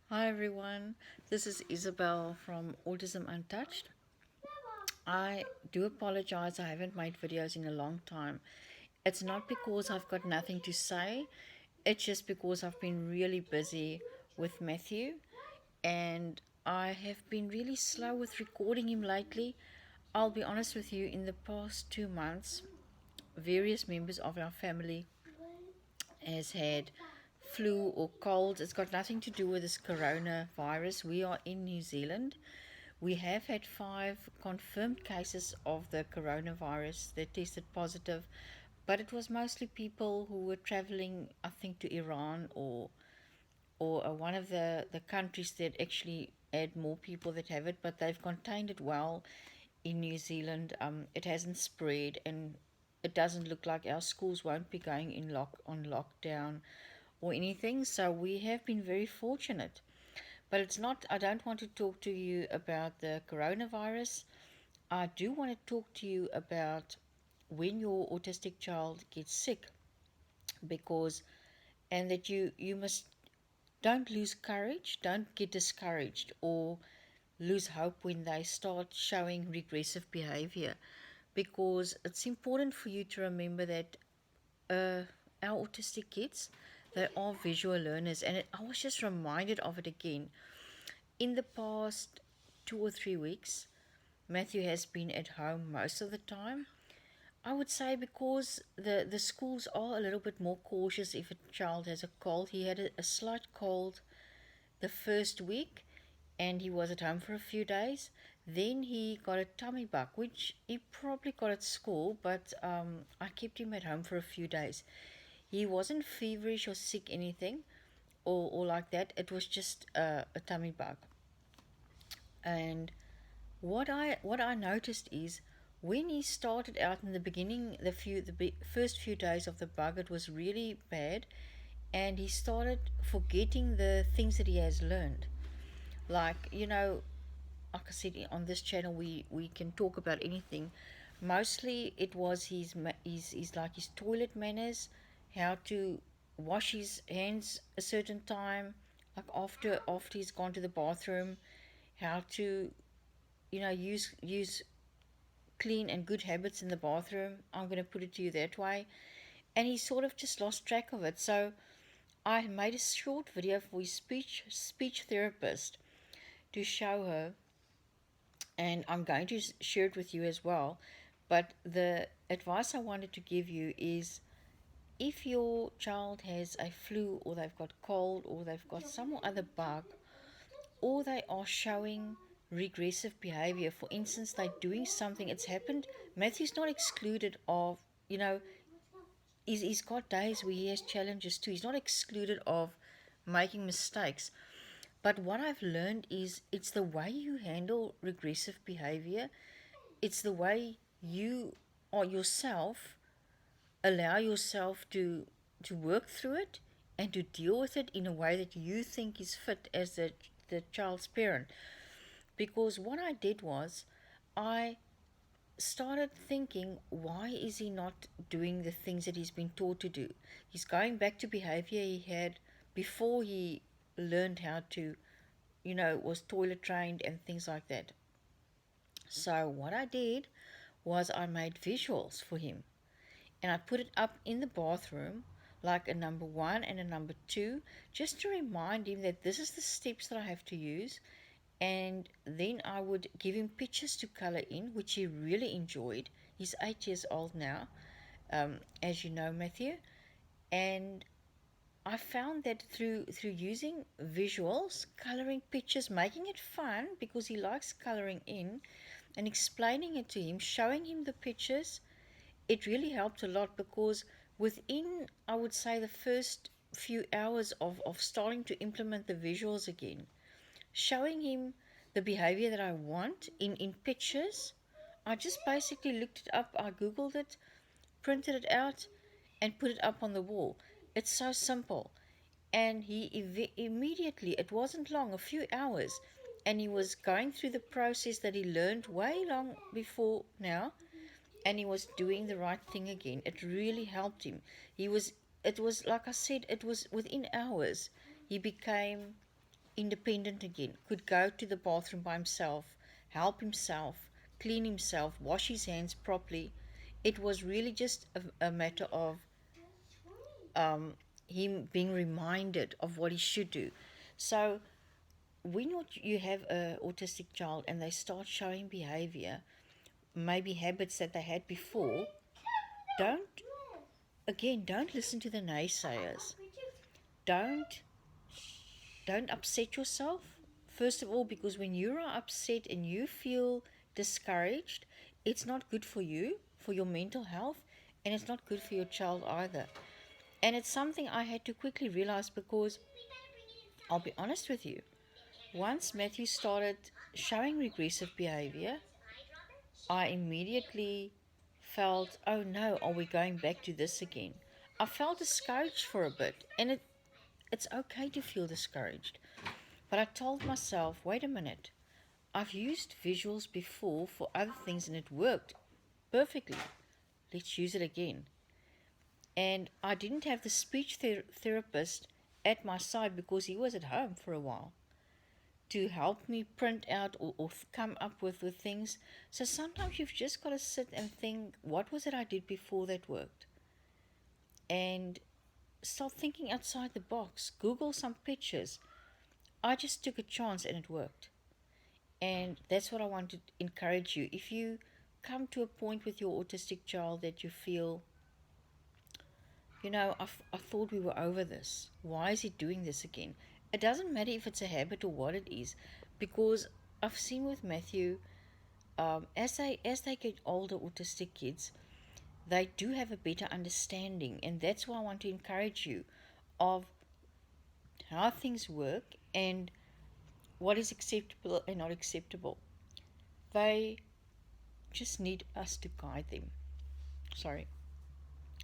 Hi everyone, this is Isabel from Autism Untouched. I do apologize, I haven't made videos in a long time. It's not because I've got nothing to say, it's just because I've been really busy with Matthew and I have been really slow with recording him lately. I'll be honest with you, in the past 2 months, various members of our family has had flu or colds. It's got nothing to do with this coronavirus. We are in New Zealand. We have had 5 confirmed cases of the coronavirus that tested positive, but it was mostly people who were traveling, I think, to Iran or one of the countries that actually had more people that have it, but they've contained it well in New Zealand. It hasn't spread, and it doesn't look like our schools won't be going in lockdown or anything. So we have been very fortunate. But it's not. I don't want to talk to you about the coronavirus. I do want to talk to you about when your autistic child gets sick, because and that you must don't lose courage, don't get discouraged or lose hope when they start showing regressive behavior, because it's important for you to remember that uh, our autistic kids, they are visual learners, and I was just reminded of it again. In the past 2 or 3 weeks, Matthew has been at home most of the time. I would say because the schools are a little bit more cautious if a child has a cold. He had a slight cold the first week and he was at home for a few days. Then he got a tummy bug, which he probably got at school, but I kept him at home for a few days. He wasn't feverish or sick, anything, or like that. It was just a tummy bug. And what I noticed is when he started out in the beginning, first few days of the bug, it was really bad, and he started forgetting the things that he has learned. Like, like I said, on this channel, we can talk about anything. Mostly, it was his toilet manners, how to wash his hands a certain time, like after he's gone to the bathroom, how to use clean and good habits in the bathroom. I'm going to put it to you that way. And he sort of just lost track of it. So I made a short video for his speech therapist to show her, and I'm going to share it with you as well. But the advice I wanted to give you is, if your child has a flu or they've got cold or they've got some other bug, or they are showing regressive behavior, for instance, they're doing something, it's happened. Matthew's not excluded of, you know, he's got days where he has challenges too. He's not excluded of making mistakes. But what I've learned is it's the way you handle regressive behavior, it's the way you or yourself allow yourself to work through it and to deal with it in a way that you think is fit as the child's parent. Because what I did was I started thinking, why is he not doing the things that he's been taught to do? He's going back to behavior he had before he learned how to, was toilet trained and things like that. So what I did was I made visuals for him, and I put it up in the bathroom, like a number one and a number two, just to remind him that this is the steps that I have to use. And then I would give him pictures to color in, which he really enjoyed. He's 8 years old now, as you know, Matthew. And I found that through using visuals, coloring pictures, making it fun because he likes coloring in, and explaining it to him, showing him the pictures, it really helped a lot. Because within, I would say, the first few hours of starting to implement the visuals again, showing him the behavior that I want in pictures, I just basically looked it up, I googled it, printed it out, and put it up on the wall. It's so simple. And he immediately, it wasn't long, a few hours, and he was going through the process that he learned way long before now, and he was doing the right thing again. It really helped him. It was, like I said, it was within hours. He became independent again, could go to the bathroom by himself, help himself, clean himself, wash his hands properly. It was really just a matter of him being reminded of what he should do. So when you have an autistic child and they start showing behavior, maybe habits that they had before, don't, again, don't listen to the naysayers. Don't don't upset yourself. First of all, because when you are upset and you feel discouraged, it's not good for you, for your mental health, and it's not good for your child either. And it's something I had to quickly realize because I'll be honest with you. Once Matthew started showing regressive behavior, I immediately felt, oh no, are we going back to this again? I felt discouraged for a bit, and it's okay to feel discouraged. But I told myself, wait a minute, I've used visuals before for other things and it worked perfectly. Let's use it again. And I didn't have the speech therapist at my side because he was at home for a while to help me print out or come up with things. So sometimes you've just got to sit and think, what was it I did before that worked? And start thinking outside the box. Google some pictures. I just took a chance and it worked. And that's what I want to encourage you. If you come to a point with your autistic child that you feel, I thought we were over this. Why is he doing this again? It doesn't matter if it's a habit or what it is, because I've seen with Matthew, as they get older, autistic kids, they do have a better understanding, and that's why I want to encourage you of how things work and what is acceptable and not acceptable. They just need us to guide them. Sorry,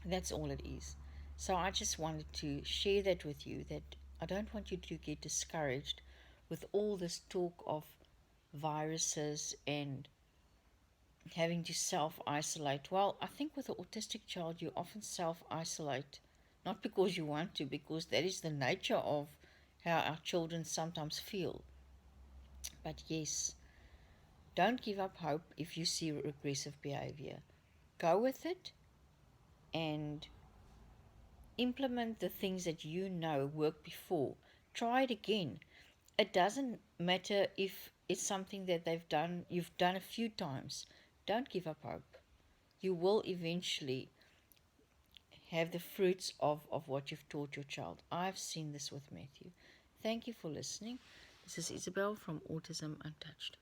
that's all it is. So I just wanted to share that with you, that I don't want you to get discouraged with all this talk of viruses and having to self isolate. Well, I think with an autistic child, you often self isolate, not because you want to, because that is the nature of how our children sometimes feel. But yes, don't give up hope if you see regressive behavior. Go with it and implement the things that you know worked before. Try it again. It doesn't matter if it's something that you've done a few times. Don't give up hope. You will eventually have the fruits of what you've taught your child. I've seen this with Matthew. Thank you for listening. This is Isabel from Autism Untouched.